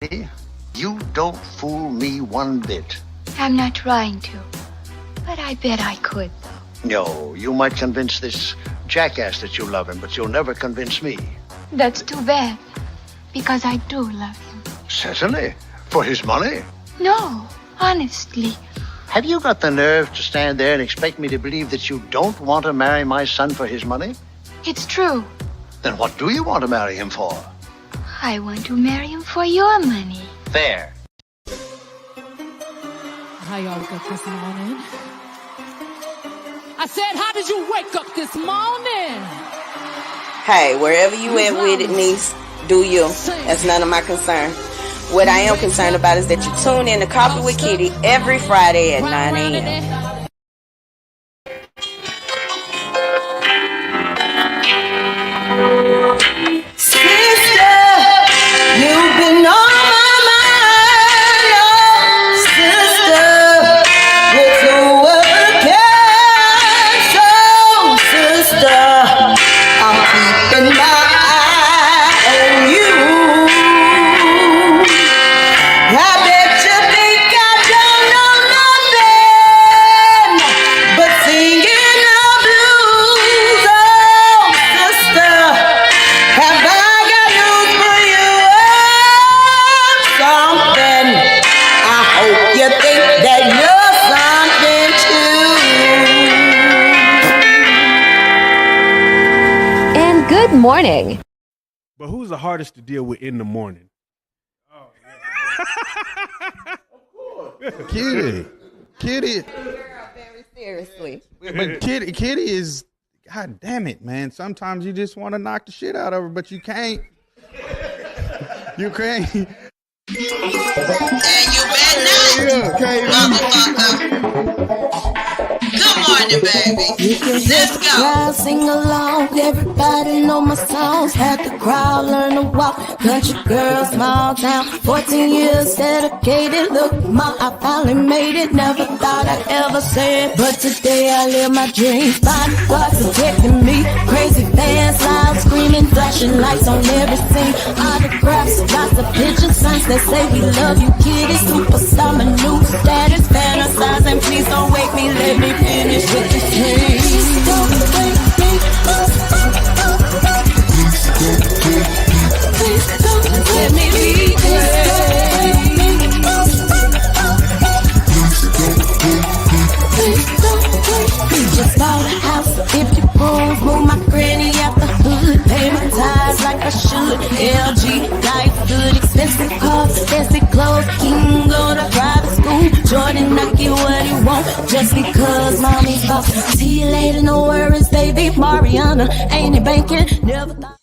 You don't fool me one bit. I'm not trying to, but I bet I could, though. No, you might convince this jackass that you love him, but you'll never convince me. That's too bad, because I do love him. Certainly. For his money. No, honestly. Have you got the nerve to stand there and expect me to believe that you don't want to marry my son for his money? It's true. Then what do you want to marry him for? I want to marry him for your money. There. How y'all wake up this morning? I said, how did you wake up this morning? Hey, wherever you at with it, niece, do you. That's none of my concern. What I am concerned about is that you tune in to Coffee with Kitty every Friday at 9 a.m. You've been on my mind, oh, sister, with whoever cares, oh, sister, I'm keeping my eye on you. I bet you think I don't know nothing but singing the blues, oh, sister, have I got news for you? Something. I hope you think that you're something too. And good morning. But who's the hardest to deal with in the morning? Kitty. Kitty. Very seriously. But Kitty is, God damn it, man. Sometimes you just want to knock the shit out of her, but you can't. You can't. And you better not, motherfucker. Good morning, baby. Let's go. Crowd sing along, everybody know my songs. Had the crowd learn to walk. Country girl, small town. 14 years dedicated. Look, ma, I finally made it. Never thought I'd ever say it, but today I live my dreams. Bodyguards protecting me. Crazy fans, loud screaming, flashing lights on every scene. Autographs, lots of pictures, signs that say we love you, kitty. Superstar, my new status, fantasizing. Please don't wake me, let me finish with this dream. Don't wake me up. Please don't let me be there. Please don't wake me. Just bought a house, 50 rooms, move my granny out the hood, pay my tithes like I should. LG, life good, expensive cars, fancy clothes, king go to private school. Jordan, I get what he want, just because mommy's boss. See you later, no worries, baby. Mariana, ain't it banking? Never thought.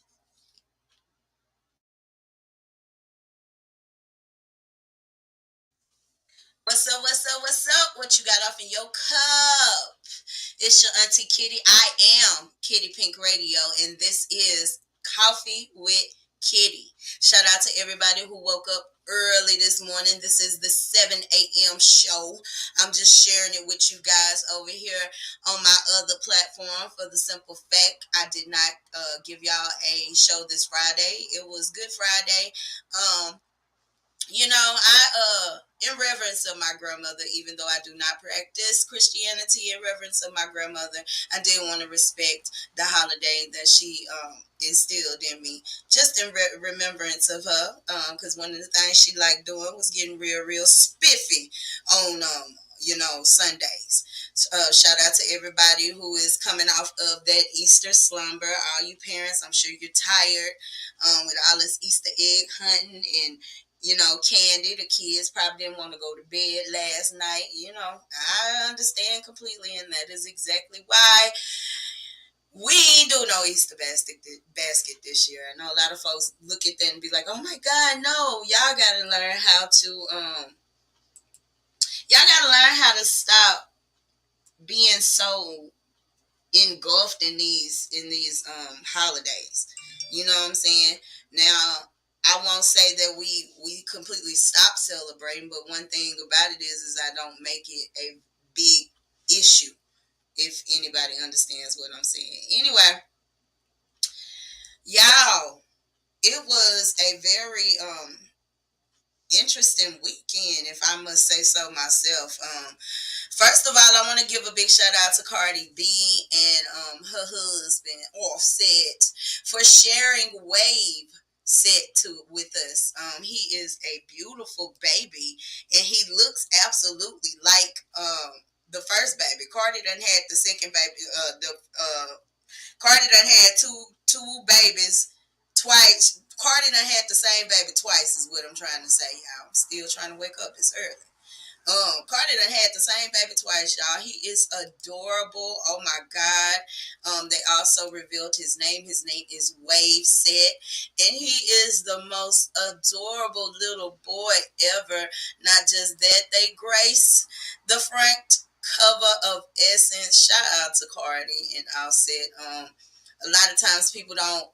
What's up, what's up, what's up? What you got off in your cup? It's your Auntie Kitty. I am Kitty Pink Radio, and this is Coffee with Kitty. Shout out to everybody who woke up early this morning. This is the 7 a.m. show. I'm just sharing it with you guys over here on my other platform for the simple fact I did not give y'all a show this Friday. It was Good Friday. In reverence of my grandmother, even though I do not practice Christianity, in reverence of my grandmother, I did want to respect the holiday that she instilled in me, just in remembrance of her, because one of the things she liked doing was getting real spiffy on Sundays. Shout out to everybody who is coming off of that Easter slumber. All you parents, I'm sure you're tired with all this Easter egg hunting and candy. The kids probably didn't want to go to bed last night. I understand completely, and that is exactly why we ain't do no Easter basket this year. I know a lot of folks look at that and be like, "Oh my God, no! Y'all gotta learn how to stop being so engulfed in these holidays." You know what I'm saying? Now, I won't say that we completely stop celebrating, but one thing about it is I don't make it a big issue, if anybody understands what I'm saying. Anyway, y'all, it was a very interesting weekend, if I must say so myself. First of all, I want to give a big shout out to Cardi B and her husband Offset for sharing Wave set to with us. He is a beautiful baby, and he looks absolutely like the first baby. Cardi done had the second baby. Cardi done had two babies twice. Cardi done had the same baby twice, is what I'm trying to say. I'm still trying to wake up. It's early. Cardi done had the same baby twice, y'all. He is adorable. Oh my God. They also revealed his name. His name is Wave Set, and he is the most adorable little boy ever. Not just that, they grace the front cover of Essence. Shout out to Cardi and Offset. A lot of times people don't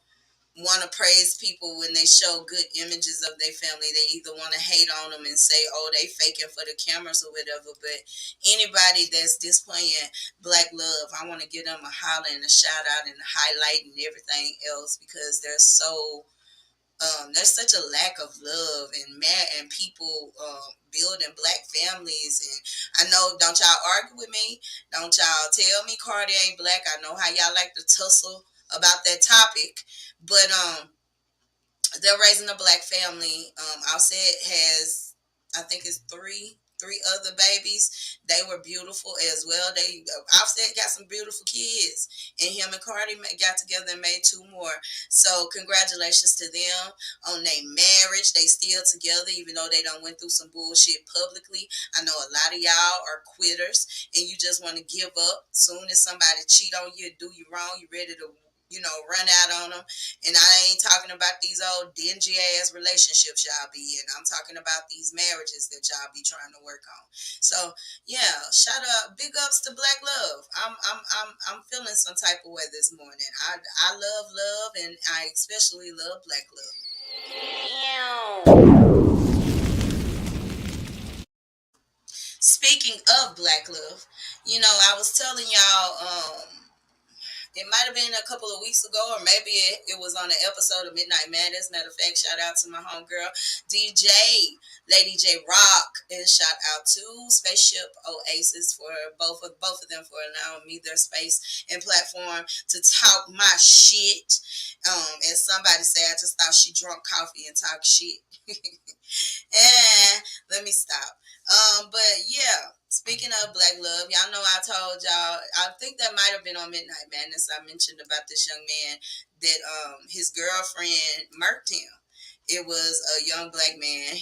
want to praise people when they show good images of their family. They either want to hate on them and say, oh, they faking for the cameras or whatever. But anybody that's displaying black love, I want to give them a holler and a shout out and a highlight and everything else, because they're so there's such a lack of love and people building black families. And I know, don't y'all argue with me, don't y'all tell me Cardi ain't black. I know how y'all like to tussle about that topic, but they're raising a black family. Offset has, I think it's three other babies. They were beautiful as well. Offset got some beautiful kids, and him and Cardi got together and made two more. So congratulations to them on their marriage. They still together, even though they done went through some bullshit publicly. I know a lot of y'all are quitters, and you just want to give up. Soon as somebody cheat on you, do you wrong, you ready to run out on them. And I ain't talking about these old dingy ass relationships y'all be in. I'm talking about these marriages that y'all be trying to work on. So yeah, shout out, big ups to Black Love. I'm feeling some type of way this morning. I love, and I especially love Black Love. Speaking of Black Love, I was telling y'all, it might have been a couple of weeks ago, or maybe it was on an episode of Midnight Madness. Matter of fact, shout out to my homegirl, DJ, Lady J Rock, and shout out to Spaceship Oasis for both of them for allowing me their space and platform to talk my shit. As somebody said, I just thought she drunk coffee and talk shit. And let me stop. But yeah, speaking of Black Love, y'all know I told y'all, I think that might have been on Midnight Madness. I mentioned about this young man that his girlfriend murked him. It was a young black man.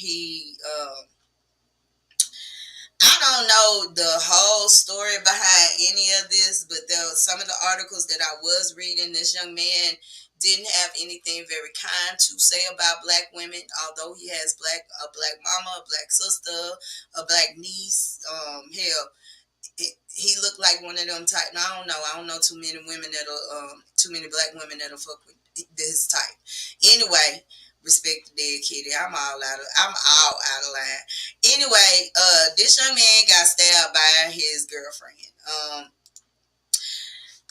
I don't know the whole story behind any of this, but there were some of the articles that I was reading. This young man didn't have anything very kind to say about black women, although he has a black mama, a black sister, a black niece. Hell, he looked like one of them type. No, I don't know too many women too many black women that'll fuck with this type. Anyway, respect the dead kitty. I'm all out of line. Anyway, this young man got stabbed by his girlfriend.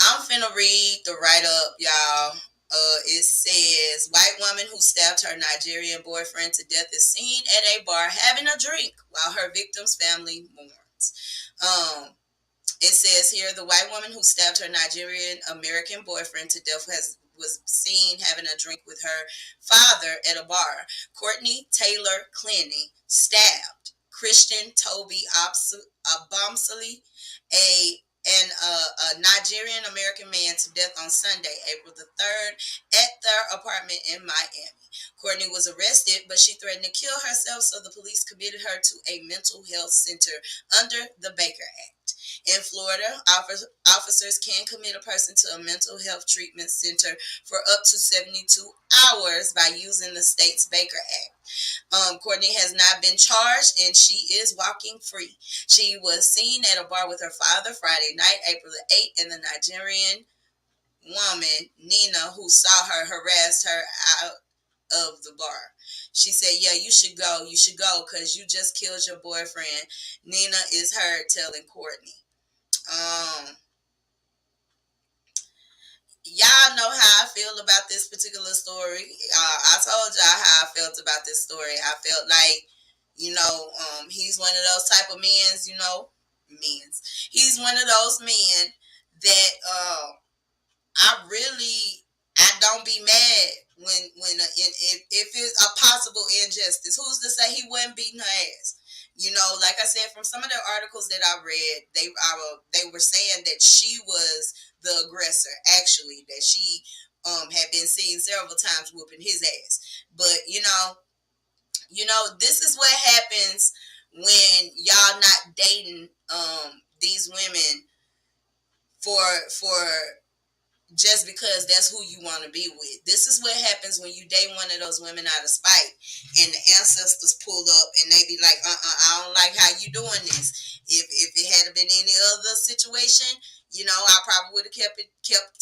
I'm finna read the write up, y'all. It says, white woman who stabbed her Nigerian boyfriend to death is seen at a bar having a drink while her victim's family mourns. It says here, the white woman who stabbed her Nigerian American boyfriend to death was seen having a drink with her father at a bar. Courtney Taylor Clenny stabbed Christian Toby Abomsali, a Nigerian American man, to death on Sunday, April the 3rd, at their apartment in Miami. Courtney was arrested, but she threatened to kill herself, so the police committed her to a mental health center under the Baker Act. In Florida, officers can commit a person to a mental health treatment center for up to 72 hours by using the state's Baker Act. Courtney has not been charged, and she is walking free. She was seen at a bar with her father Friday night, April the 8th, and the Nigerian woman, Nina, who saw her, harassed her out of the bar. She said, yeah, you should go, because you just killed your boyfriend. Nina is heard telling Courtney. Y'all know how I feel about this particular story. I told y'all how I felt about this story. I felt like He's one of those type of men's, He's one of those men that I don't be mad if it's a possible injustice. Who's to say he wasn't beating her ass? Like I said, from some of the articles that I read, they were saying that she was the aggressor. Actually, that she had been seen several times whooping his ass. But this is what happens when y'all not dating these women for just because that's who you want to be with. This is what happens when you date one of those women out of spite and the ancestors pull up and they be like, I don't like how you doing this. If it had been any other situation, I probably would have kept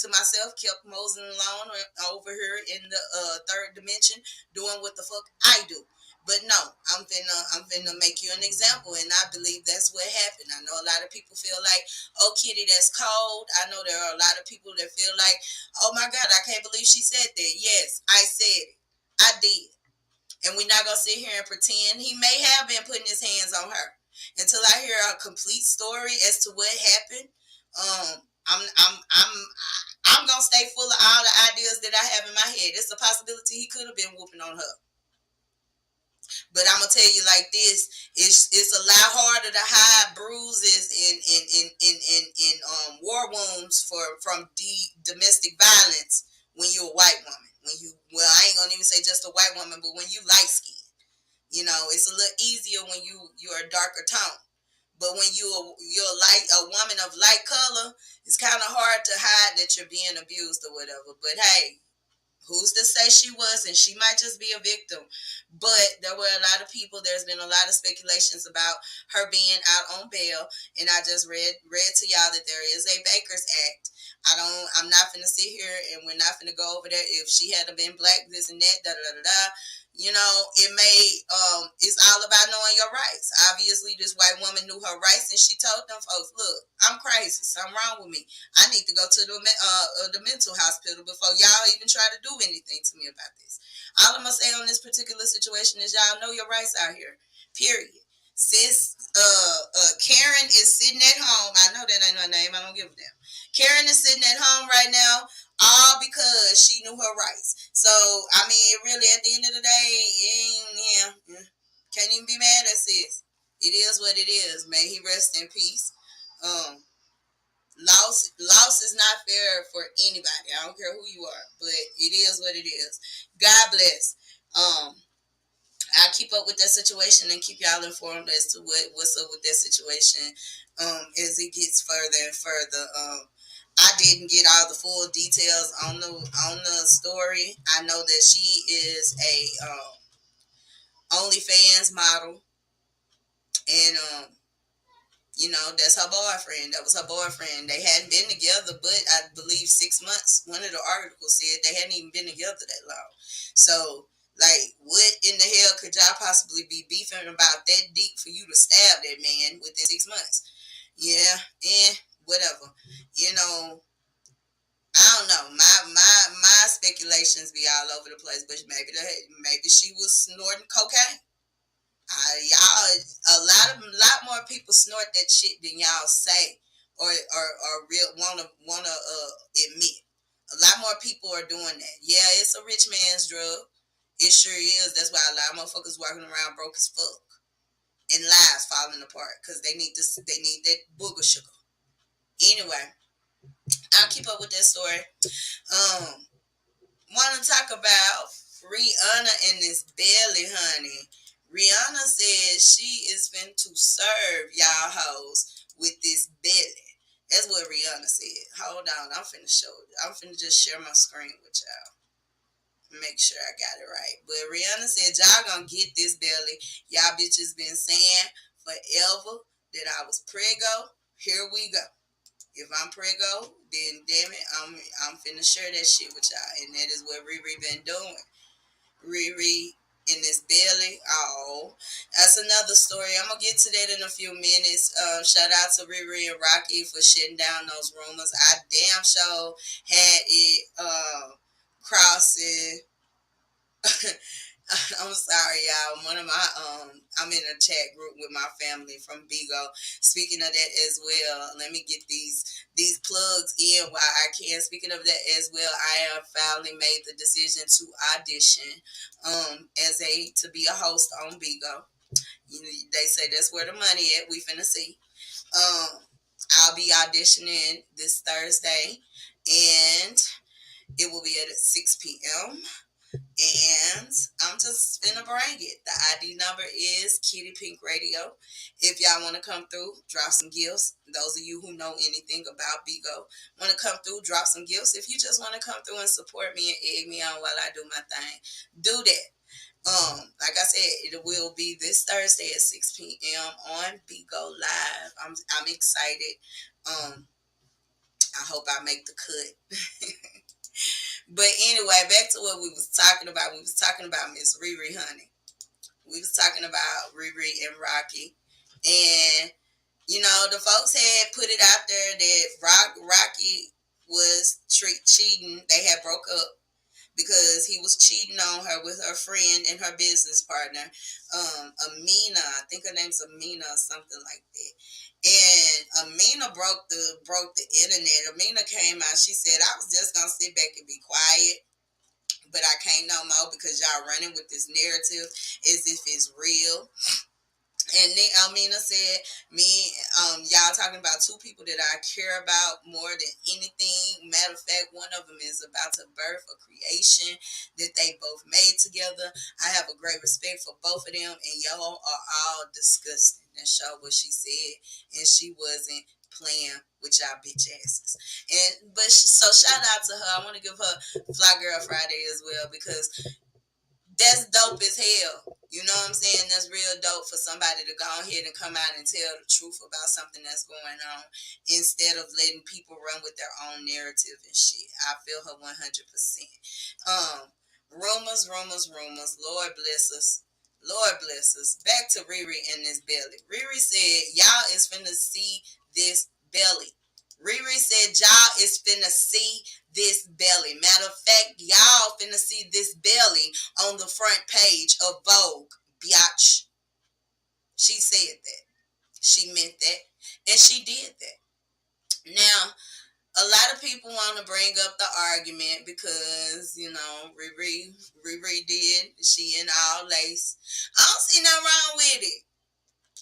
to myself, kept moseying along over here in the third dimension, doing what the fuck I do. But no, I'm finna make you an example, and I believe that's what happened. I know a lot of people feel like, oh, Kitty, that's cold. I know there are a lot of people that feel like, oh my God, I can't believe she said that. Yes, I said it. I did. And we're not gonna sit here and pretend. He may have been putting his hands on her. Until I hear a complete story as to what happened, I'm gonna stay full of all the ideas that I have in my head. It's a possibility he could have been whooping on her. But I'm gonna tell you like this: it's a lot harder to hide bruises and war wounds from domestic violence when you're a white woman. I ain't gonna even say just a white woman, but when you light skinned, it's a little easier when you're a darker tone. But when you're a woman of light color, it's kind of hard to hide that you're being abused or whatever. But hey, who's to say she wasn't? She might just be a victim. But there were a lot of people. There's been a lot of speculations about her being out on bail. And I just read to y'all that there is a Baker's Act. I'm not finna sit here and we're not finna go over there. If she had been black, this and that, da da da da. It's all about knowing your rights. Obviously, this white woman knew her rights and she told them folks, look, I'm crazy. Something wrong with me. I need to go to the mental hospital before y'all even try to do anything to me about this. All I'm going to say on this particular situation is y'all know your rights out here. Period. Since Karen is sitting at home, I know that ain't her name. I don't give a damn. Karen is sitting at home right now, all because she knew her rights. So, I mean, it really, at the end of the day, can't even be mad at sis. It is what it is. May he rest in peace. Loss is not fair for anybody. I don't care who you are, but it is what it is. God bless. I'll keep up with that situation and keep y'all informed as to what's up with that situation as it gets further and further. I didn't get all the full details on the story. I know that she is a OnlyFans model, and that's her boyfriend. That was her boyfriend. They hadn't been together, but I believe 6 months. One of the articles said they hadn't even been together that long. So, like, what in the hell could y'all possibly be beefing about that deep for you to stab that man within 6 months? Yeah, whatever. I don't know. My speculations be all over the place, but maybe she was snorting cocaine. A lot more people snort that shit than y'all say or real wanna admit. A lot more people are doing that. Yeah, it's a rich man's drug. It sure is. That's why a lot of motherfuckers walking around broke as fuck and lives falling apart because they need that booger sugar. Anyway, I'll keep up with that story. Want to talk about Rihanna and this belly, honey. Rihanna says she is fin to serve y'all hoes with this belly. That's what Rihanna said. Hold on, I'm finna just share my screen with y'all. Make sure I got it right. But Rihanna said y'all gonna get this belly. Y'all bitches been saying forever that I was prego. Here we go. If I'm prego, then damn it, I'm finna share that shit with y'all. And that is what Riri been doing. Riri in this belly. Oh, that's another story. I'm gonna get to that in a few minutes. Shout out to Riri and Rocky for shutting down those rumors. I damn sure had it crossing I'm sorry, y'all. One of my I'm in a chat group with my family from Bigo. Speaking of that as well, let me get these plugs in while I can. Speaking of that as well, I have finally made the decision to audition as a to be a host on Bigo. You know, they say that's where the money at. We finna see. Um, I'll be auditioning this Thursday, and it will be at 6 p.m. And I'm just finna bring it. The ID number is Kitty Pink Radio. If y'all want to come through, drop some gifts. Those of you who know anything about Bigo want to come through, drop some gifts. If you just want to come through and support me and egg me on while I do my thing, do that. Like I said, it will be this Thursday at 6 p.m. on Bigo Live. I'm excited. I hope I make the cut. But anyway, back to what we was talking about. We was talking about Miss Riri, honey. We was talking about Riri and Rocky. And, you know, the folks had put it out there that Rocky was cheating. They had broke up because he was cheating on her with her friend and her business partner, Amina. I think her name's Amina or something like that. And Amina broke the internet. Amina came out. She said, "I was just gonna sit back and be quiet, but I can't no more because y'all running with this narrative as if it's real." And then Almina said, y'all talking about two people that I care about more than anything. Matter of fact, one of them is about to birth a creation that they both made together. I have a great respect for both of them, and y'all are all disgusting. That's sure what she said, and she wasn't playing with y'all bitch asses. So shout out to her. I want to give her Fly Girl Friday as well, because that's dope as hell. You know what I'm saying? That's real dope for somebody to go ahead and come out and tell the truth about something that's going on instead of letting people run with their own narrative and shit. I feel her 100%. Rumors. Lord bless us. Lord bless us. Back to Riri and this belly. Riri said, y'all is finna see this belly. Riri said, y'all is finna see this belly. Matter of fact, y'all finna see this belly on the front page of Vogue, biatch. She said that. She meant that. And she did that. Now, a lot of people want to bring up the argument because, you know, Riri did. She in all lace. I don't see nothing wrong with it.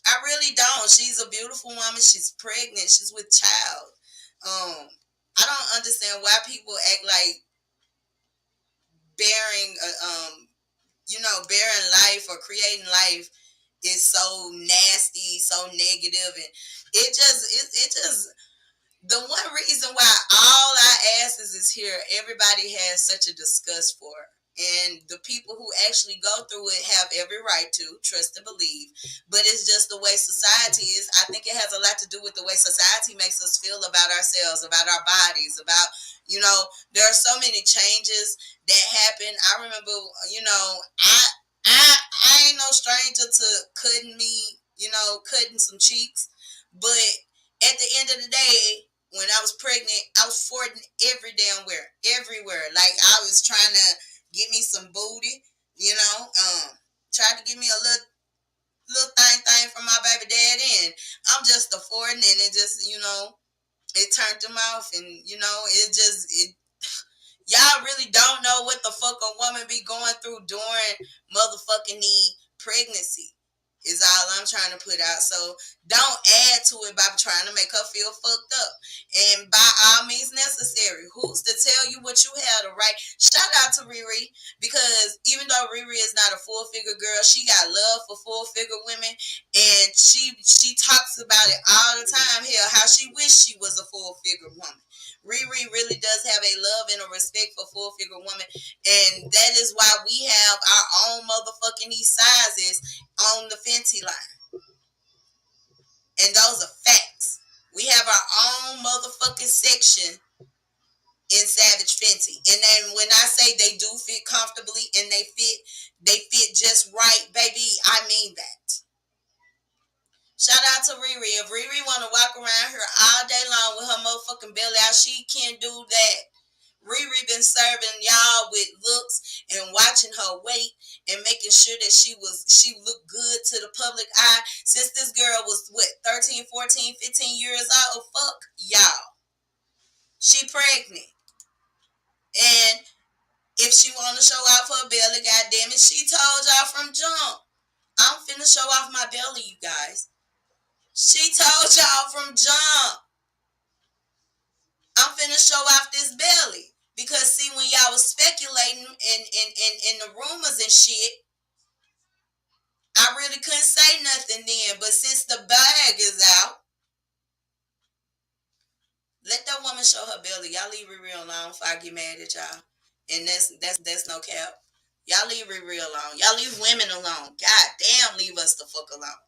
I really don't. She's a beautiful woman. She's pregnant. She's with child. I don't understand why people act like bearing, bearing life or creating life is so nasty, so negative, and it just the one reason why all our asses is here, everybody has such a disgust for it. And the people who actually go through it have every right to trust and believe. But it's just the way society is. I think it has a lot to do with the way society makes us feel about ourselves, about our bodies, about, there are so many changes that happen. I remember, I ain't no stranger to cutting some cheeks. But at the end of the day, when I was pregnant, I was forting everywhere. Like I was trying to get me some booty, tried to give me a little thing from my baby daddy, and I'm just affording, and it just, it turned them off, and it y'all really don't know what the fuck a woman be going through during motherfucking pregnancy. Is all I'm trying to put out. So don't add to it by trying to make her feel fucked up. And by all means necessary. Who's to tell you what you have to write? Shout out to Riri, because even though Riri is not a full figure girl, she got love for full figure women, and she talks about it all the time. Hell, how she wished she was a full figure woman. Riri really does have a love and a respect for full figure women, and that is why we have our own motherfucking sizes on the Fenty line. And those are facts. We have our own motherfucking section in Savage Fenty. And then when I say they do fit comfortably and they fit just right, baby, I mean that. Shout out to Riri. If Riri want to walk around here all day long with her motherfucking belly out, she can do that. Riri been serving y'all with looks and watching her weight and making sure that she looked good to the public eye since this girl was what 13, 14, 15 years old. Fuck y'all. She pregnant. And if she wanna show off her belly, goddamn it, she told y'all from jump. I'm finna show off my belly, you guys. She told y'all from jump. I'm finna show off this belly. Because see, when y'all was speculating in the rumors and shit, I really couldn't say nothing then. But since the bag is out, let that woman show her belly. Y'all leave it real alone before I get mad at y'all. And that's no cap. Y'all leave it real alone. Y'all leave women alone. God damn, leave us the fuck alone.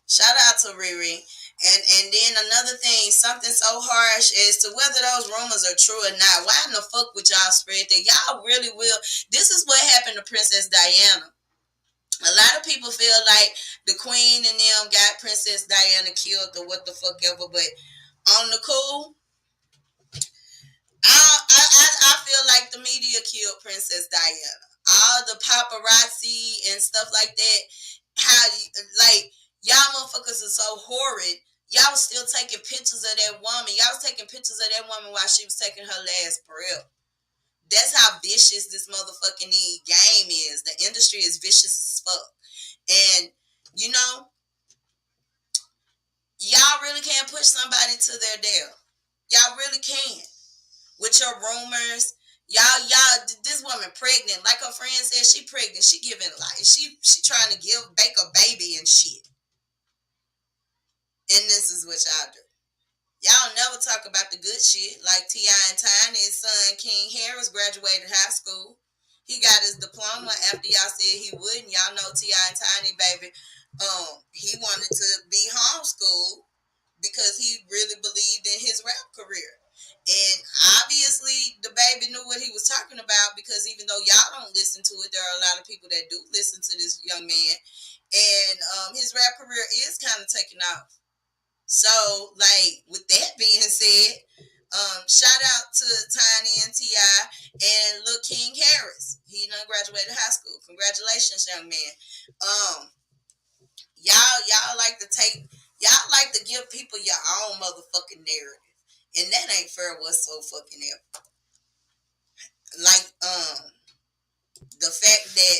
Shout out to Riri. And then another thing, something so harsh as to whether those rumors are true or not. Why in the fuck would y'all spread that? Y'all really will. This is what happened to Princess Diana. A lot of people feel like the queen and them got Princess Diana killed or what the fuck ever. But on the cool, I feel like the media killed Princess Diana. All the paparazzi and stuff like that. How like y'all motherfuckers are so horrid. Y'all was still taking pictures of that woman. Y'all was taking pictures of that woman while she was taking her last breath. That's how vicious this motherfucking game is. The industry is vicious as fuck. And, you know, y'all really can't push somebody to their death. Y'all really can't. With your rumors. Y'all, this woman pregnant. Like her friend said, she pregnant. She giving life. She trying to bake a baby and shit. And this is what y'all do. Y'all never talk about the good shit. Like T.I. and Tiny's son, King Harris, graduated high school. He got his diploma after y'all said he wouldn't. Y'all know T.I. and Tiny, baby. He wanted to be homeschooled because he really believed in his rap career. And obviously, the baby knew what he was talking about because even though y'all don't listen to it, there are a lot of people that do listen to this young man. And his rap career is kind of taking off. So, like, with that being said, shout out to Tiny and T.I. and Lil King Harris. He done graduated high school. Congratulations, young man. Y'all like to give people your own motherfucking narrative. And that ain't fair whatsoever. Like, the fact that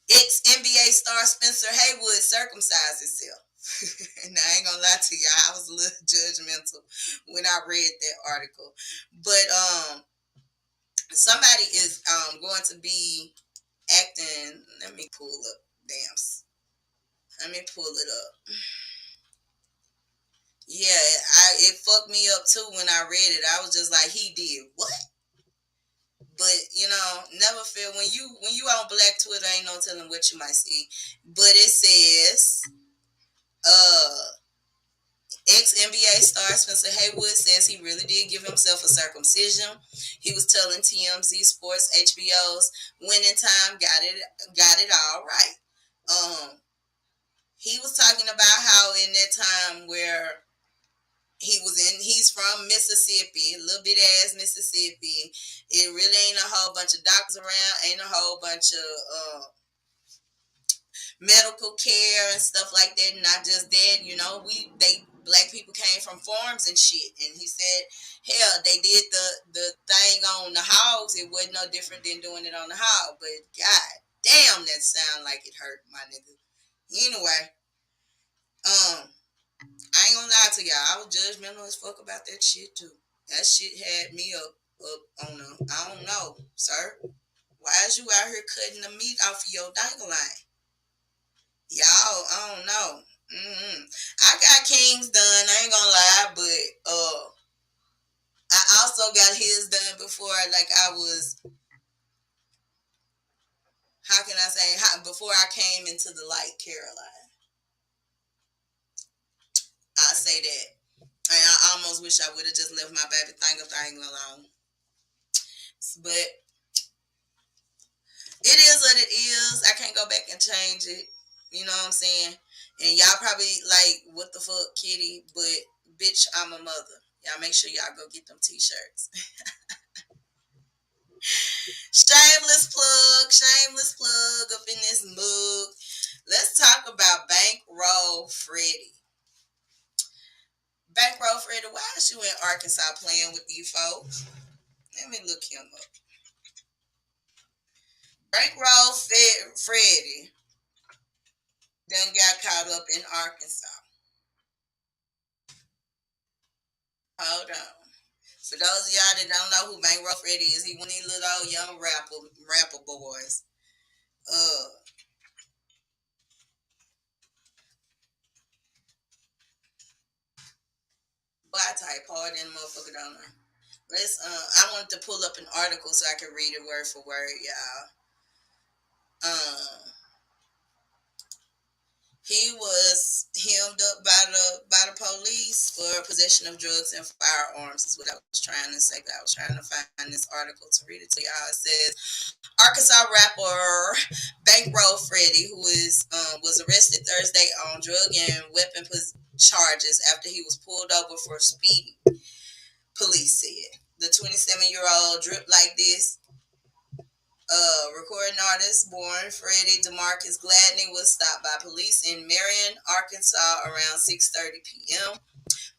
ex-NBA star Spencer Haywood circumcised himself. And I ain't gonna lie to y'all, I was a little judgmental when I read that article. But somebody is going to be acting. Let me pull up. Let me pull it up. Yeah, it fucked me up too when I read it. I was just like, he did what? But you know, never feel when you on Black Twitter, ain't no telling what you might see. But it says, ex-NBA star Spencer Haywood says he really did give himself a circumcision. He was telling TMZ Sports HBO's Winning Time got it all right. He was talking about how in that time where he's from Mississippi, a little bit ass Mississippi. It really ain't a whole bunch of doctors around, ain't a whole bunch of medical care and stuff like that. Not just that, you know, black people came from farms and shit. And he said, hell, they did the thing on the hogs. It wasn't no different than doing it on the hog. But god damn, that sound like it hurt, my nigga. Anyway, I ain't gonna lie to y'all. I was judgmental as fuck about that shit too. That shit had me up on I don't know, sir. Why is you out here cutting the meat off of your dangling? Y'all, I don't know. I got King's done. I ain't gonna lie, but I also got his done before. Like I was, how can I say? Before I came into the light, Caroline. I say that. And I almost wish I would have just left my baby thing alone. But it is what it is. I can't go back and change it. You know what I'm saying? And y'all probably like, what the fuck, kitty? But bitch, I'm a mother. Y'all make sure y'all go get them t-shirts. Shameless plug up in this mug. Let's talk about Bankroll Freddie. Bankroll Freddie, why is you in Arkansas playing with you folks? Let me look him up. Bankroll Freddie then got caught up in Arkansas. Hold on. For those of y'all that don't know who Bankroll Freddie is, he one of these little old young rapper boys. Boy, I type hard in the motherfucker, don't I? I wanted to pull up an article so I can read it word for word, y'all. He was hemmed up by the police for possession of drugs and firearms. Is what I was trying to say. I was trying to find this article to read it to y'all. It says Arkansas rapper Bankroll Freddie, who was arrested Thursday on drug and weapon charges after he was pulled over for speeding. Police said the 27-year-old drip like this. Recording artist born Freddie DeMarcus Gladney was stopped by police in Marion, Arkansas around 6:30 p.m.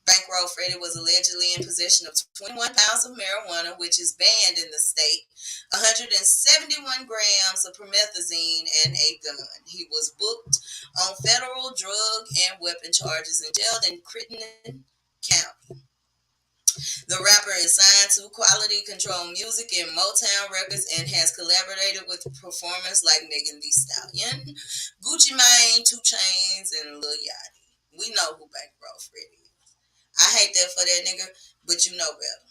Bankroll Freddie was allegedly in possession of 21 pounds of marijuana, which is banned in the state, 171 grams of promethazine, and a gun. He was booked on federal drug and weapon charges and jailed in Crittenden County. The rapper is signed to Quality Control Music and Motown Records and has collaborated with performers like Megan Thee Stallion, Gucci Mane, 2 Chainz, and Lil Yachty. We know who Bankroll Freddie is. I hate that for that nigga, but you know better.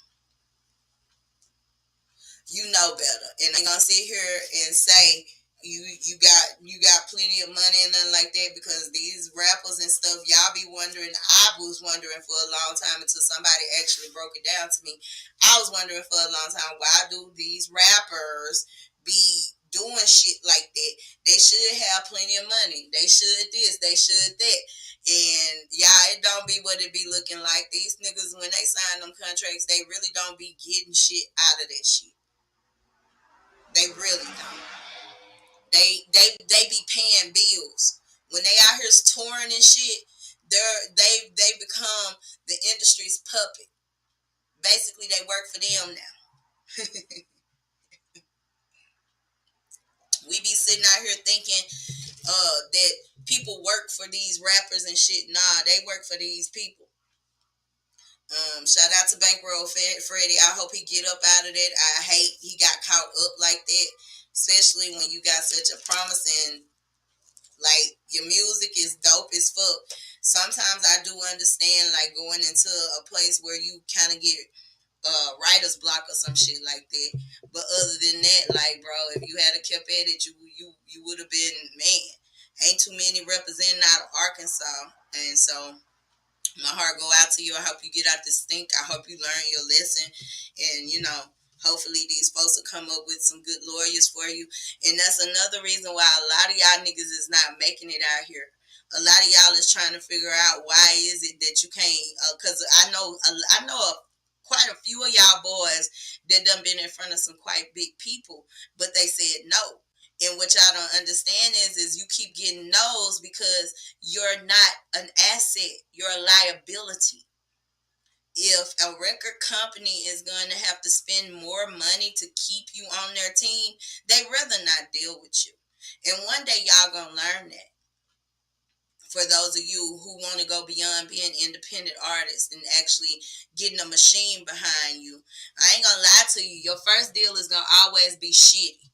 You know better. And I'm gonna sit here and say you got plenty of money and nothing like that, because these rappers and stuff, y'all be wondering. I was wondering for a long time until somebody actually broke it down to me. I was wondering for a long time, why do these rappers be doing shit like that? They should have plenty of money. They should this, they should that. And yeah, it don't be what it be looking like. These niggas, when they sign them contracts, they really don't be getting shit out of that shit. They really don't. They be paying bills. When they out here touring and shit, they become the industry's puppet. Basically, they work for them now. We be sitting out here thinking that people work for these rappers and shit. Nah, they work for these people. Shout out to Bankroll Freddie. I hope he get up out of that. I hate he got caught up like that, especially when you got such a promising, like, your music is dope as fuck. Sometimes I do understand, like, going into a place where you kind of get writer's block or some shit like that. But other than that, like, bro, if you had kept at it, you would have been, man. Ain't too many representing out of Arkansas, and so my heart go out to you. I hope you get out this stink. I hope you learn your lesson. And, hopefully these folks will come up with some good lawyers for you. And that's another reason why a lot of y'all niggas is not making it out here. A lot of y'all is trying to figure out why is it that you can't, because I know quite a few of y'all boys that done been in front of some quite big people, but they said no. And what y'all don't understand is you keep getting no's because you're not an asset. You're a liability. If a record company is going to have to spend more money to keep you on their team, they'd rather not deal with you. And one day y'all going to learn that. For those of you who want to go beyond being independent artists and actually getting a machine behind you, I ain't going to lie to you. Your first deal is going to always be shitty.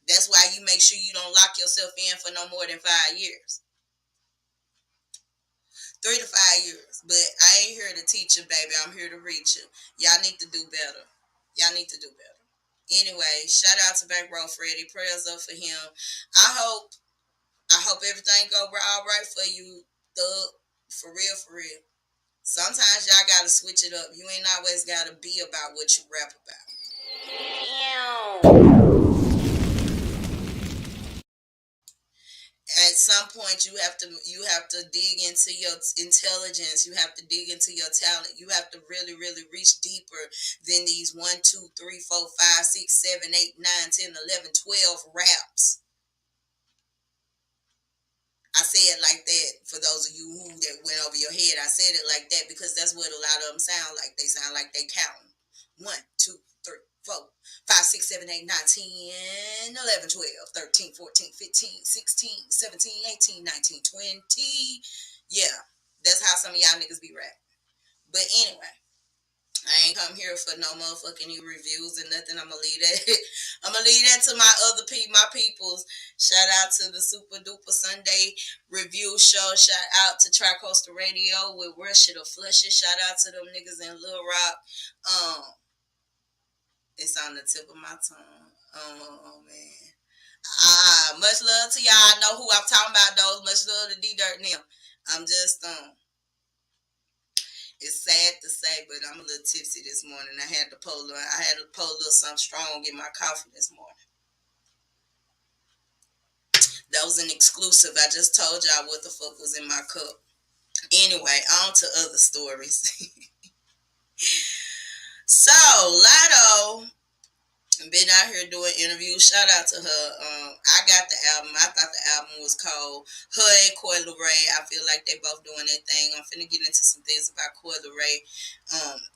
That's why you make sure you don't lock yourself in for no more than 5 years. 3 to 5 years. But I ain't here to teach you, baby. I'm here to reach you. Y'all need to do better. Y'all need to do better. Anyway, shout out to Bankroll Freddie. Prayers up for him. I hope everything go all right for you, thug. For real, for real. Sometimes y'all gotta switch it up. You ain't always gotta be about what you rap about. at some point you have to dig into your intelligence. You have to dig into your talent. You have to really reach deeper than these 1, 2, 3, 4, 5, 6, 7, 8, 9, 10, 11, 12 raps. I say it like that for those of you who that went over your head. I said it like that because that's what a lot of them sound like. They sound like they counting. 1, 2, 3, 4, 5, 6, 7, 8, 9, 10, 11, 12, 13, 14, 15, 16, 17, 18, 19, 20. Yeah, that's how some of y'all niggas be rapping. But anyway, I ain't come here for no motherfucking reviews and nothing. I'm gonna leave that. I'm gonna leave that to my peoples. Shout out to the Super Duper Sunday review show. Shout out to Tri-Coastal Radio with Rush It or Flush It. Shout out to them niggas in Little Rock. It's on the tip of my tongue. Oh man. Much love to y'all. I know who I'm talking about though. Much love to D-Dirt and them. I'm just it's sad to say, but I'm a little tipsy this morning. I had to pour a little something strong in my coffee this morning. That was an exclusive. I just told y'all what the fuck was in my cup. Anyway, on to other stories. So, Lotto been out here doing interviews. Shout out to her. I got the album. I thought the album was called Her and Coi Leray. I feel like they both doing their thing. I'm finna get into some things about Coi Leray.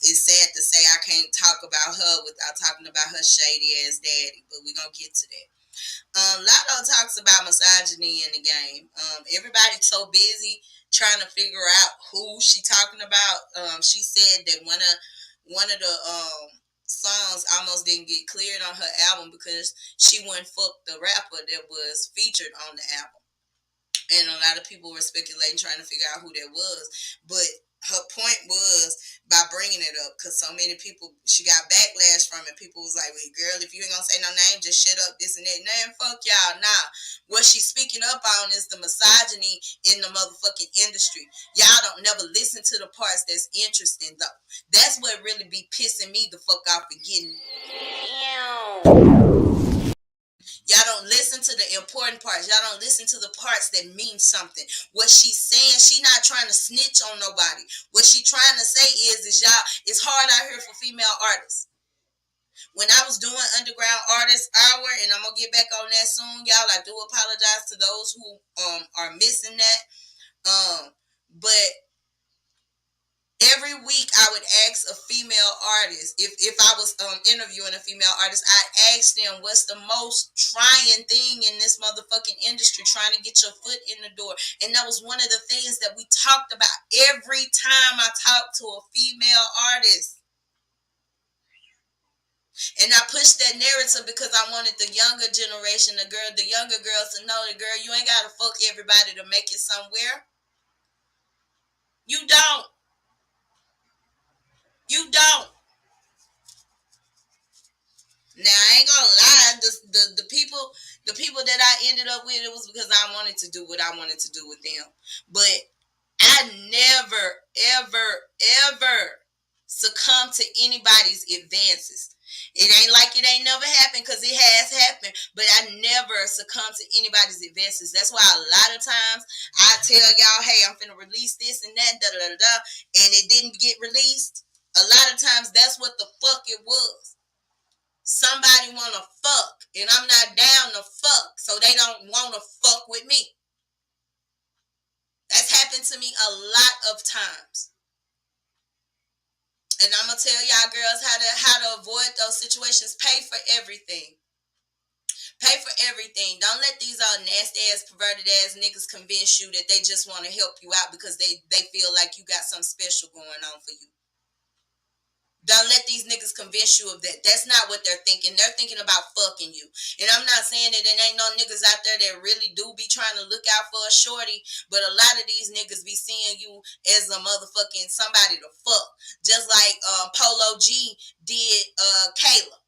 It's sad to say I can't talk about her without talking about her shady ass daddy, but we're gonna get to that. Lotto talks about misogyny in the game. Everybody's so busy trying to figure out who she talking about. She said that one of the songs almost didn't get cleared on her album because she wouldn't fuck the rapper that was featured on the album. And a lot of people were speculating, trying to figure out who that was. But her point was by bringing it up, because so many people, she got backlash from it. People was like, wait, girl, if you ain't gonna say no name, just shut up, this and that. Man, fuck y'all. Nah. What she's speaking up on is the misogyny in the motherfucking industry. Y'all don't never listen to the parts that's interesting, though. That's what really be pissing me the fuck off and getting. Y'all don't listen to the important parts. Y'all don't listen to the parts that mean something. What she's saying, she not trying to snitch on nobody. What she trying to say is y'all, it's hard out here for female artists. When I was doing Underground Artist Hour, and I'm going to get back on that soon, y'all, I do apologize to those who are missing that. But every week I would ask a female artist, if I was interviewing a female artist, I'd ask them what's the most trying thing in this motherfucking industry, trying to get your foot in the door. And that was one of the things that we talked about every time I talked to a female artist. And I pushed that narrative because I wanted the younger generation, the younger girls to know that, girl, you ain't got to fuck everybody to make it somewhere. You don't. You don't. Now I ain't gonna lie, the people that I ended up with, it was because I wanted to do what I wanted to do with them. But I never, ever succumb to anybody's advances. It ain't like it ain't never happened, because it has happened, but I never succumb to anybody's advances. That's why a lot of times I tell y'all, hey, I'm finna release this and that, and it didn't get released. A lot of times that's what the fuck it was. Somebody want to fuck, and I'm not down to fuck, so they don't want to fuck with me. That's happened to me a lot of times. And I'm going to tell y'all girls how to avoid those situations. Pay for everything. Pay for everything. Don't let these nasty ass, perverted ass niggas convince you that they just want to help you out because they feel like you got something special going on for you. Don't let these niggas convince you of that. That's not what they're thinking. They're thinking about fucking you. And I'm not saying that there ain't no niggas out there that really do be trying to look out for a shorty, but a lot of these niggas be seeing you as a motherfucking somebody to fuck. Just like Polo G did Kayla.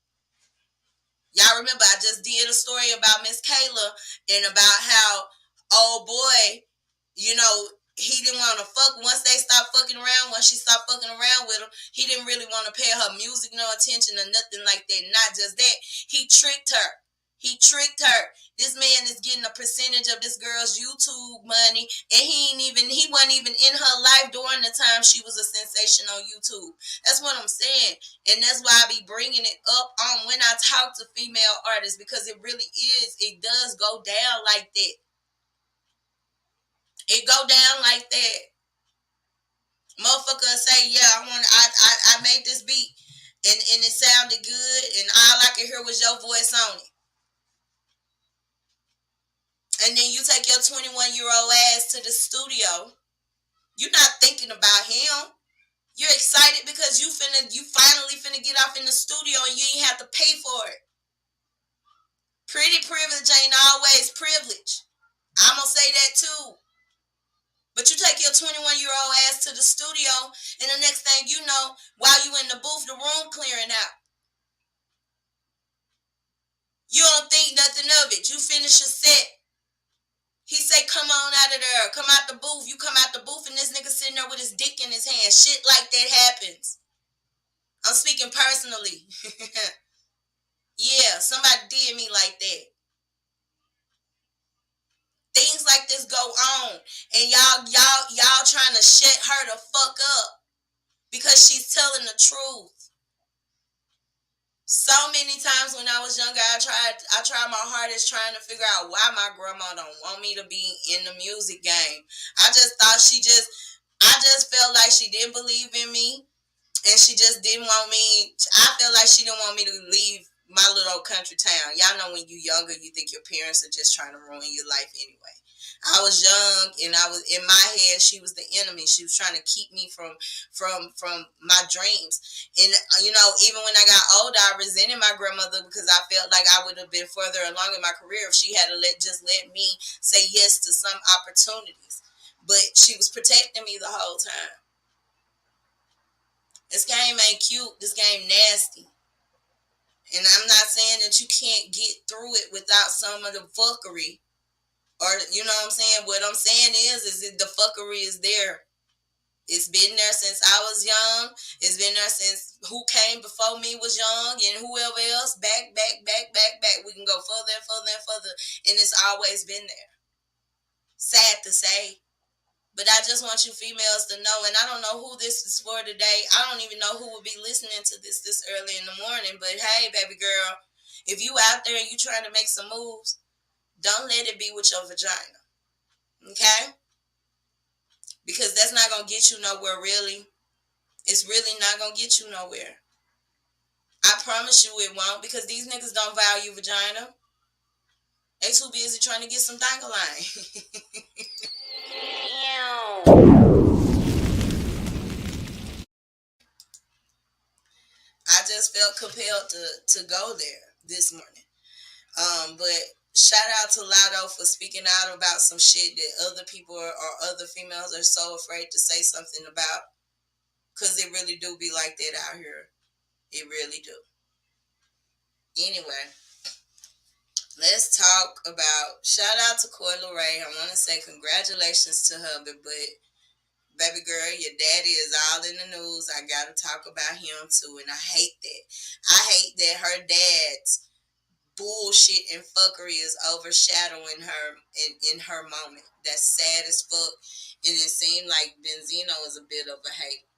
Y'all remember I just did a story about Miss Kayla and about how old boy, you know, he didn't want to fuck. Once they stopped fucking around, once she stopped fucking around with him, he didn't really want to pay her music no attention or nothing like that. Not just that, he tricked her. He tricked her. This man is getting a percentage of this girl's YouTube money, and he wasn't even in her life during the time she was a sensation on YouTube. That's what I'm saying, and that's why I be bringing it up on when I talk to female artists, because it really is. It does go down like that. It go down like that. Motherfucker say, yeah, I made this beat, and it sounded good, and all I could hear was your voice on it. And then you take your 21-year-old ass to the studio. You're not thinking about him. You're excited because you finally finna get off in the studio and you ain't have to pay for it. Pretty privilege ain't always privilege. I'm gonna say that too. But you take your 21-year-old ass to the studio, and the next thing you know, while you in the booth, the room clearing out. You don't think nothing of it. You finish your set. He say, come on out of there. Come out the booth. You come out the booth and this nigga sitting there with his dick in his hand. Shit like that happens. I'm speaking personally. Yeah, somebody did me like that. Things like this go on. And y'all trying to shut her the fuck up because she's telling the truth. So many times when I was younger, I tried my hardest trying to figure out why my grandma don't want me to be in the music game. I just felt like she didn't believe in me, and she just didn't want me. I felt like she didn't want me to leave my little old country town. Y'all know when you're younger, you think your parents are just trying to ruin your life anyway. I was young, and I was in my head. She was the enemy. She was trying to keep me from my dreams. And even when I got older, I resented my grandmother because I felt like I would have been further along in my career if she had just let me say yes to some opportunities. But she was protecting me the whole time. This game ain't cute. This game nasty. And I'm not saying that you can't get through it without some of the fuckery. Or, you know what I'm saying? What I'm saying is that the fuckery is there. It's been there since I was young. It's been there since who came before me was young and whoever else. Back. We can go further and further and further. And it's always been there. Sad to say. But I just want you females to know, and I don't know who this is for today. I don't even know who will be listening to this early in the morning. But hey, baby girl, if you out there and you trying to make some moves, don't let it be with your vagina. Okay? Because that's not going to get you nowhere, really. It's really not going to get you nowhere. I promise you it won't, because these niggas don't value vagina. They too busy trying to get some dangling. I just felt compelled to go there this morning. But shout out to Lotto for speaking out about some shit that other people or other females are so afraid to say something about. Because it really do be like that out here. It really do. Anyway, let's talk about, shout out to Coi Leray. I want to say congratulations to her, but baby girl, your daddy is all in the news. I got to talk about him too, and I hate that. I hate that her dad's bullshit and fuckery is overshadowing her in her moment. That's sad as fuck, and it seemed like Benzino is a bit of a hater.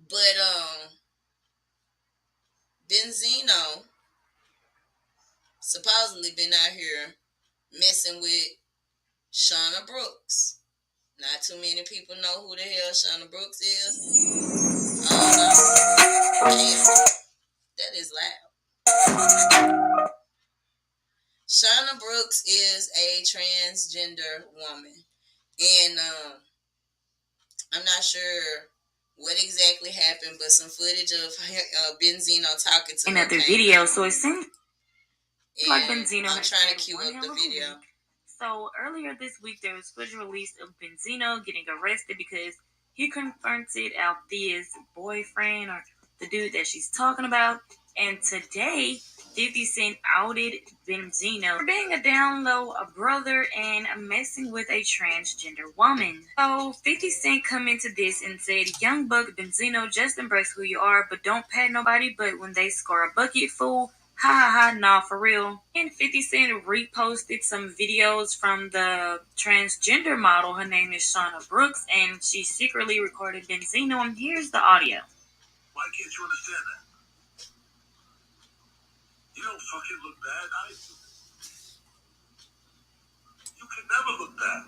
But Benzino supposedly been out here messing with Shauna Brooks. Not too many people know who the hell Shauna Brooks is. Damn, that is loud. Shauna Brooks is a transgender woman, and I'm not sure what exactly happened, but some footage of Benzino talking to another video. So it seems like Benzino. I'm trying to cue up the video. So earlier this week, there was footage released of Benzino getting arrested because he confronted Althea's boyfriend, or the dude that she's talking about. And today, 50 Cent outed Benzino for being a down low, a brother, and messing with a transgender woman. So 50 Cent come into this and said, "Young Buck, Benzino, just embrace who you are, but don't pat nobody. But when they score a bucket full, Ha ha ha, nah, for real. And 50 Cent reposted some videos from the transgender model. Her name is Shauna Brooks, and she secretly recorded Benzino, and here's the audio. Why can't you understand that? You don't fucking look bad. You can never look bad.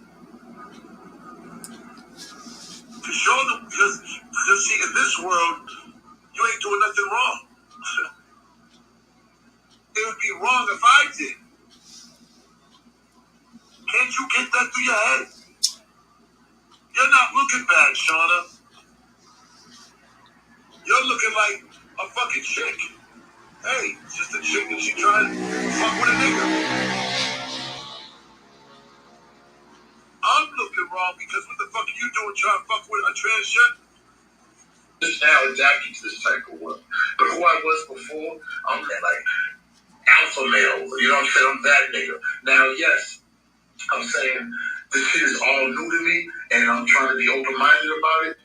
Because see, in this world, you ain't doing nothing wrong. It would be wrong if I did. Can't you get that through your head? You're not looking bad, Shauna. You're looking like a fucking chick. Hey, it's just a chick and she trying to fuck with a nigga. I'm looking wrong because what the fuck are you doing trying to fuck with a transgender? Just now adapting to this type of work. But who I was before, I'm like alpha male. You know what I'm saying? I'm that nigga. Now, yes, I'm saying this shit is all new to me and I'm trying to be open-minded about it.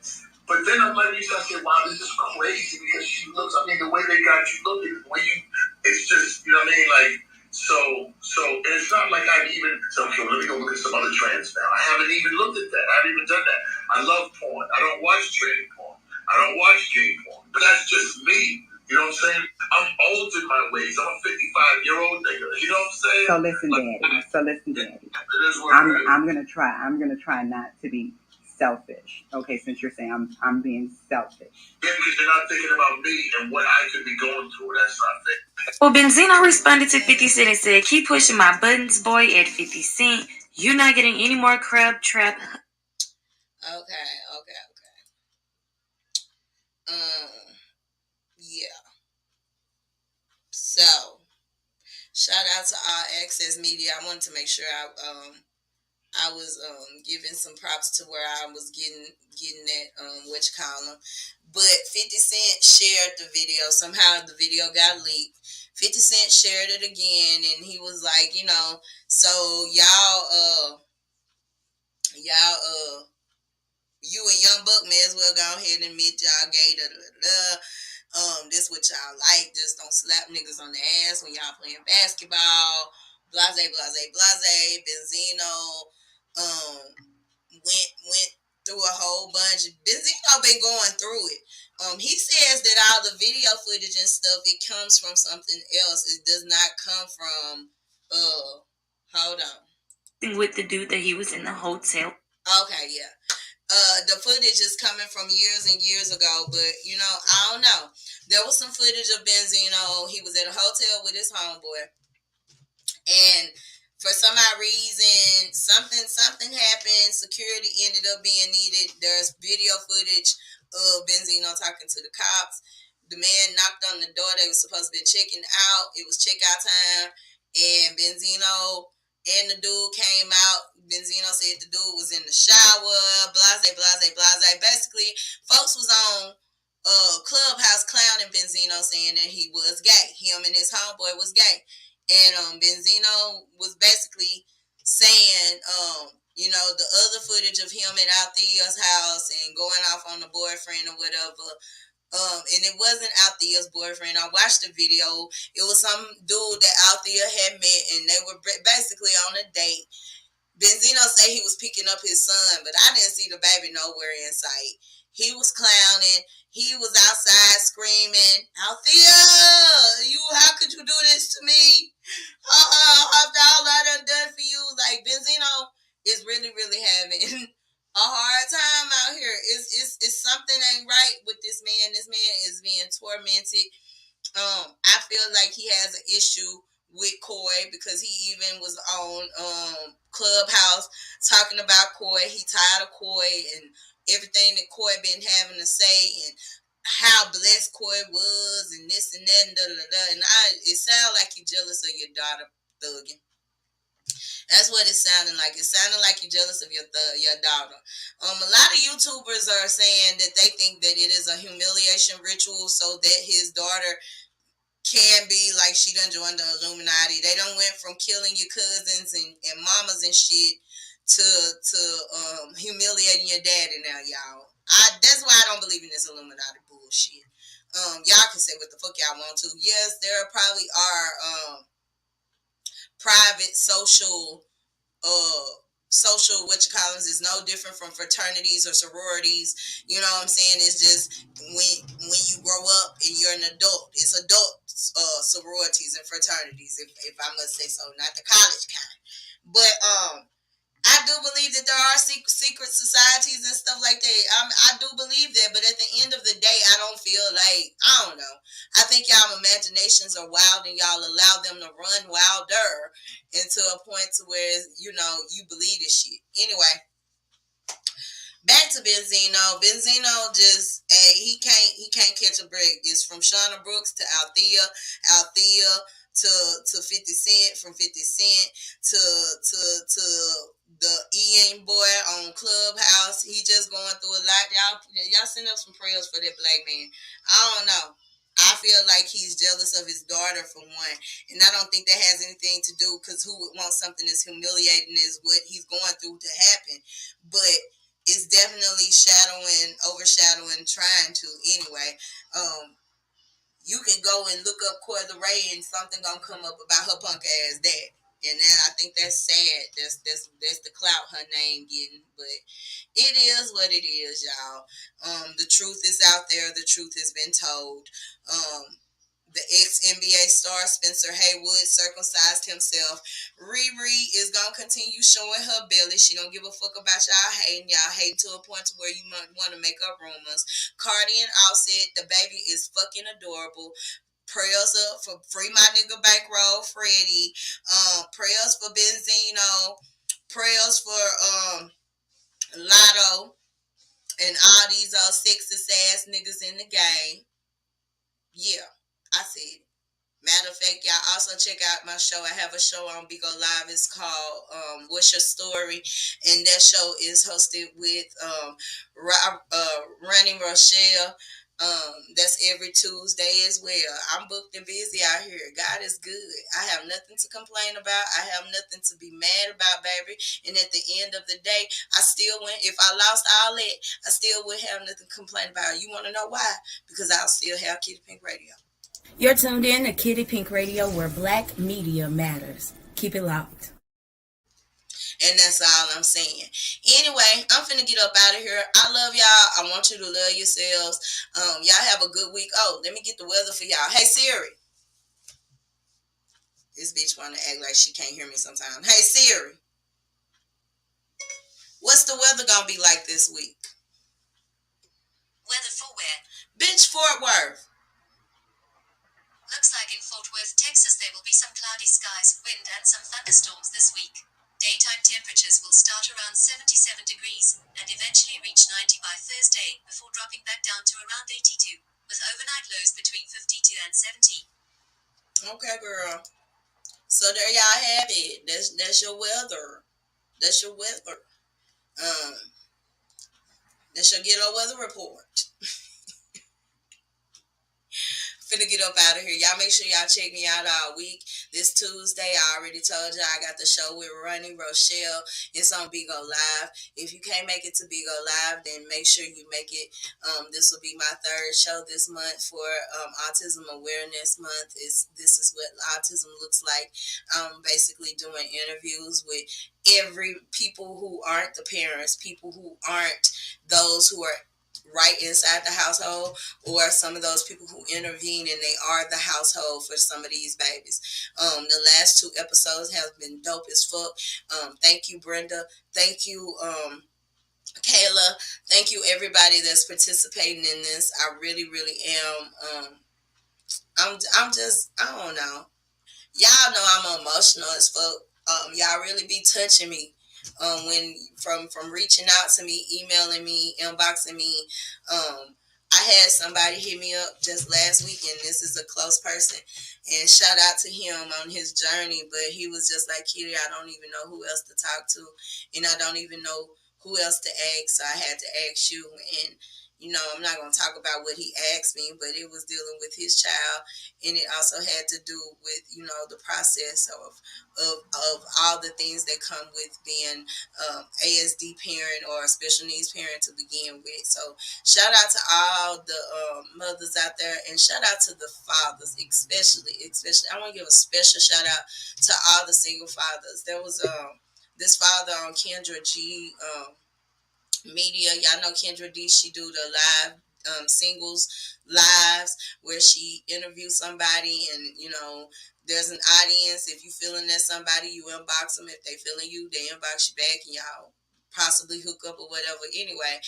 But then I'm like, I said, wow, this is crazy because she looks, I mean, the way they got you looking, the way you, it's just, you know what I mean? Like, so and it's not like I've even, so, okay, let me go look at some other trends now. I haven't even looked at that. I haven't even done that. I love porn. I don't watch trading porn. I don't watch gay porn. But that's just me. You know what I'm saying? I'm old in my ways. I'm a 55-year-old nigga. You know what I'm saying? So listen, Daddy. I'm gonna try not to be selfish. Okay, since you're saying I'm being selfish. Yeah, because you're not thinking about me and what I could be going through. That's not fair. Well, Benzino responded to 50 Cent and said, "Keep pushing my buttons, boy," at 50 Cent. "You're not getting any more crab trap." Okay. Yeah. So, shout out to All Access Media. I wanted to make sure I was giving some props to where I was getting that what you call them. But 50 Cent shared the video. Somehow the video got leaked. 50 Cent shared it again, and he was like, so y'all you and Young Buck may as well go ahead and admit y'all gay. This what y'all like. Just don't slap niggas on the ass when y'all playing basketball. Blase, blase, blase. Benzino went through a whole bunch. Benzino been going through it. He says that all the video footage and stuff, it comes from something else. It does not come from hold on. With the dude that he was in the hotel. Okay, yeah. The footage is coming from years and years ago, but I don't know. There was some footage of Benzino. He was at a hotel with his homeboy, and for some odd reason, something happened. Security ended up being needed. There's video footage of Benzino talking to the cops. The man knocked on the door. They were supposed to be checking out. It was checkout time, and Benzino and the dude came out. Benzino said the dude was in the shower. Blase, blase, blase. Basically, folks was on Clubhouse clowning Benzino, saying that he was gay. Him and his homeboy was gay. And Benzino was basically saying, the other footage of him at Althea's house and going off on the boyfriend or whatever. And it wasn't Althea's boyfriend. I watched the video. It was some dude that Althea had met, and they were basically on a date. Benzino said he was picking up his son, but I didn't see the baby nowhere in sight. He was clowning. He was outside screaming, "Althea, how could you do this to me? After all I done for you." Like, Benzino is really, really having a hard time out here. It's something ain't right with this man. This man is being tormented. I feel like he has an issue with Coy because he even was on Clubhouse talking about Coy. He tired of Coy and everything that Coy been having to say and how blessed Coy was and this and that and da da da. And it sounds like you're jealous of your daughter thugging. That's what it sounded like. It sounded like you're jealous of your daughter. A lot of YouTubers are saying that they think that it is a humiliation ritual so that his daughter can be like she done joined the Illuminati. They done went from killing your cousins and mamas and shit to humiliating your daddy now, y'all. That's why I don't believe in this Illuminati bullshit. Y'all can say what the fuck y'all want to. Yes, there probably are private social what you call them is no different from fraternities or sororities. You know what I'm saying? It's just when you grow up and you're an adult, it's adult sororities and fraternities, if I must say so, not the college kind. But I do believe that there are secret societies and stuff like that. I do believe that, but at the end of the day, I don't feel like, I don't know. I think y'all imaginations are wild and y'all allow them to run wilder into a point to where, you believe this shit. Anyway, back to Benzino. Benzino just, hey, he can't catch a break. It's from Shauna Brooks to Althea to 50 Cent, from 50 Cent to the Ian boy on Clubhouse. He just going through a lot. Y'all send up some prayers for that black man. I don't know. I feel like he's jealous of his daughter, for one. And I don't think that has anything to do, because who would want something as humiliating as what he's going through to happen? But it's definitely overshadowing, trying to. Anyway, you can go and look up Coyle Ray and something gonna come up about her punk ass dad. And then I think that's sad. That's the clout her name getting. But it is what it is, y'all. The truth is out there. The truth has been told. The ex-NBA star Spencer Haywood circumcised himself. Riri is going to continue showing her belly. She don't give a fuck about y'all hating. Y'all hating to a point to where you might want to make up rumors. Cardi and Offset, the baby is fucking adorable. Prayers up for Free My Nigga Bankroll Freddie. Prayers for Benzino. Prayers for Lotto and all these sexist ass niggas in the game. Yeah, I said it. Matter of fact, y'all also check out my show. I have a show on Bigo Live. It's called What's Your Story? And that show is hosted with Ronnie Rochelle. That's every Tuesday as well. I'm booked and busy out here. God is good. I have nothing to complain about. I have nothing to be mad about, baby. And at the end of the day, I still win. If I lost all that, I still would have nothing to complain about. You want to know why? Because I'll still have Kitty Pink Radio. You're tuned in to Kitty Pink Radio, where black media matters. Keep it locked. And that's all I'm saying. Anyway, I'm finna get up out of here. I love y'all. I want you to love yourselves. Y'all have a good week. Oh, let me get the weather for y'all. Hey, Siri. This bitch wanna act like she can't hear me sometimes. Hey, Siri. What's the weather gonna be like this week? Weather for where? Bitch, Fort Worth. Looks like in Fort Worth, Texas, there will be some cloudy skies, wind, and some thunderstorms this week. Daytime temperatures will start around 77 degrees and eventually reach 90 by Thursday, before dropping back down to around 82, with overnight lows between 52 and 70. Okay, girl. So there y'all have it. That's your weather. That's your weather. That's your ghetto weather report. Finna get up out of here. Y'all make sure y'all check me out all week. This Tuesday, I already told y'all I got the show with Ronnie Rochelle. It's on Bigo Live. If you can't make it to Bigo Live, then make sure you make it. This will be my third show this month for Autism Awareness Month. This is what autism looks like. I'm basically doing interviews with people who aren't the parents, people who aren't those who are right inside the household, or some of those people who intervene and they are the household for some of these babies. The last 2 episodes have been dope as fuck. Thank you, Brenda. Thank you, Kayla. Thank you, everybody that's participating in this. I really, really am. I'm just, I don't know. Y'all know I'm emotional as fuck. Y'all really be touching me. When from reaching out to me, emailing me, inboxing me. I had somebody hit me up just last week, and this is a close person, and shout out to him on his journey. But he was just like, Kitty, I don't even know who else to talk to, and I don't even know who else to ask, so I had to ask you. And I'm not going to talk about what he asked me, but it was dealing with his child, and it also had to do with, the process of all the things that come with being ASD parent or a special needs parent to begin with. So shout out to all the mothers out there, and shout out to the fathers, especially. I want to give a special shout out to all the single fathers. There was this father on Kendra G media. Y'all know Kendra D. She do the live singles lives where she interviews somebody, and there's an audience. If you feeling that somebody, you inbox them. If they feeling you, they inbox you back, and y'all possibly hook up or whatever. Anyway,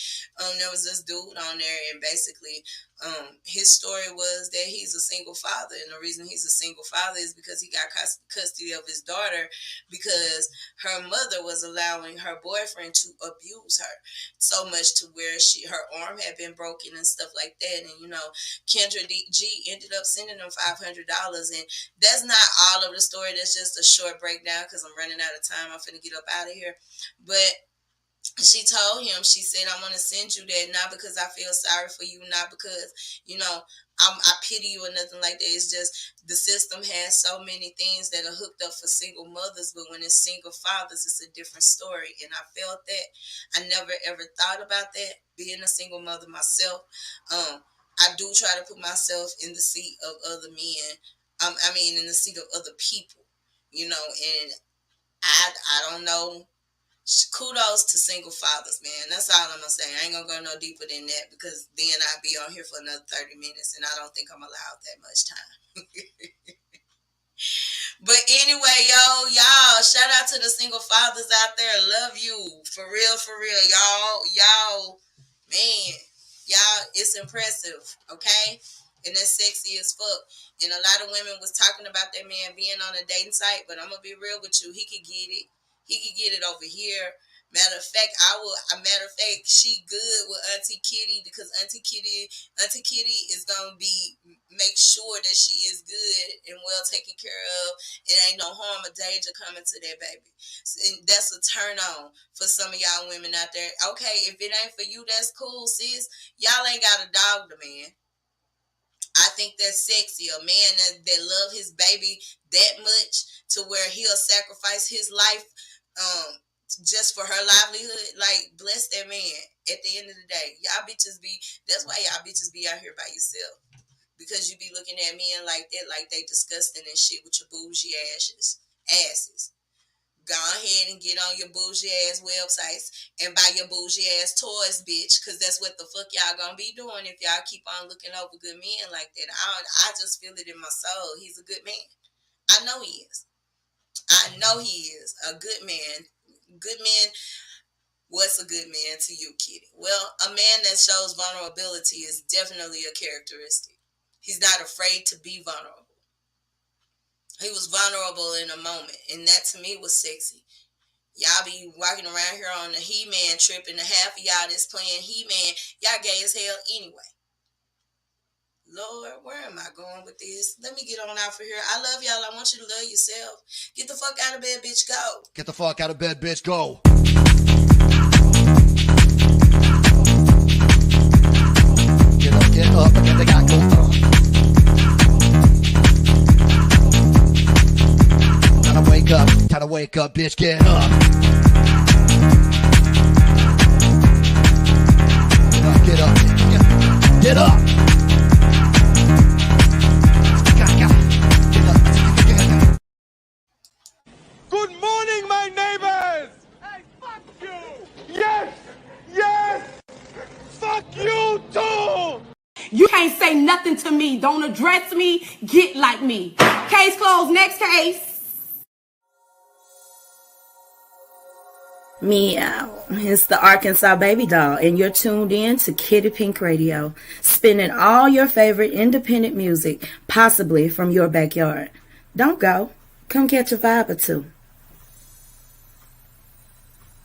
there was this dude on there, and basically his story was that he's a single father, and the reason he's a single father is because he got custody of his daughter because her mother was allowing her boyfriend to abuse her so much to where her arm had been broken and stuff like that. And Kendra G ended up sending him $500, and that's not all of the story. That's just a short breakdown because I'm running out of time. I'm finna get up out of here, but she told him, she said, I want to send you that, not because I feel sorry for you, not because, I pity you or nothing like that. It's just the system has so many things that are hooked up for single mothers, but when it's single fathers, it's a different story. And I felt that. I never ever thought about that, being a single mother myself. I do try to put myself in the seat of other men. In the seat of other people, and I don't know. Kudos to single fathers, man. That's all I'm gonna say. I ain't gonna go no deeper than that because then I'll be on here for another 30 minutes, and I don't think I'm allowed that much time. But anyway, y'all, shout out to the single fathers out there. Love you. For real, y'all, man, y'all, it's impressive, okay? And that's sexy as fuck. And a lot of women was talking about that man being on a dating site, but I'm gonna be real with you. He could get it. He could get it over here. Matter of fact, she good with Auntie Kitty because Auntie Kitty is gonna make sure that she is good and well taken care of. It ain't no harm or danger coming to that baby. And that's a turn on for some of y'all women out there. Okay, if it ain't for you, that's cool, sis. Y'all ain't got a dog the man. I think that's sexy. A man that love his baby that much to where he'll sacrifice his life just for her livelihood. Like, bless that man. At the end of the day, that's why y'all bitches be out here by yourself. Because you be looking at men like that, like they disgusting and shit with your bougie asses. Go ahead and get on your bougie ass websites and buy your bougie ass toys, bitch, because that's what the fuck y'all gonna be doing if y'all keep on looking over good men like that. I just feel it in my soul. He's a good man. I know he is. A good man. Good man. What's a good man to you, Kitty? Well, a man that shows vulnerability is definitely a characteristic. He's not afraid to be vulnerable. He was vulnerable in a moment, and that to me was sexy. Y'all be walking around here on the He-Man trip, and the half of y'all that's playing He-Man, y'all gay as hell anyway. Lord, where am I going with this? Let me get on out for here. I love y'all. I want you to love yourself. Get the fuck out of bed, bitch. Go. Get the fuck out of bed, bitch. Go. Get up, and get the guy go. Time to wake up, bitch, get up. Get up, get up. Good morning, my neighbors! Hey, fuck you! Yes! Fuck you too! You can't say nothing to me. Don't address me. Get like me. Case closed. Next case. Meow. It's the Arkansas Baby Doll, and you're tuned in to Kitty Pink Radio, spinning all your favorite independent music, possibly from your backyard. Don't go. Come catch a vibe or two.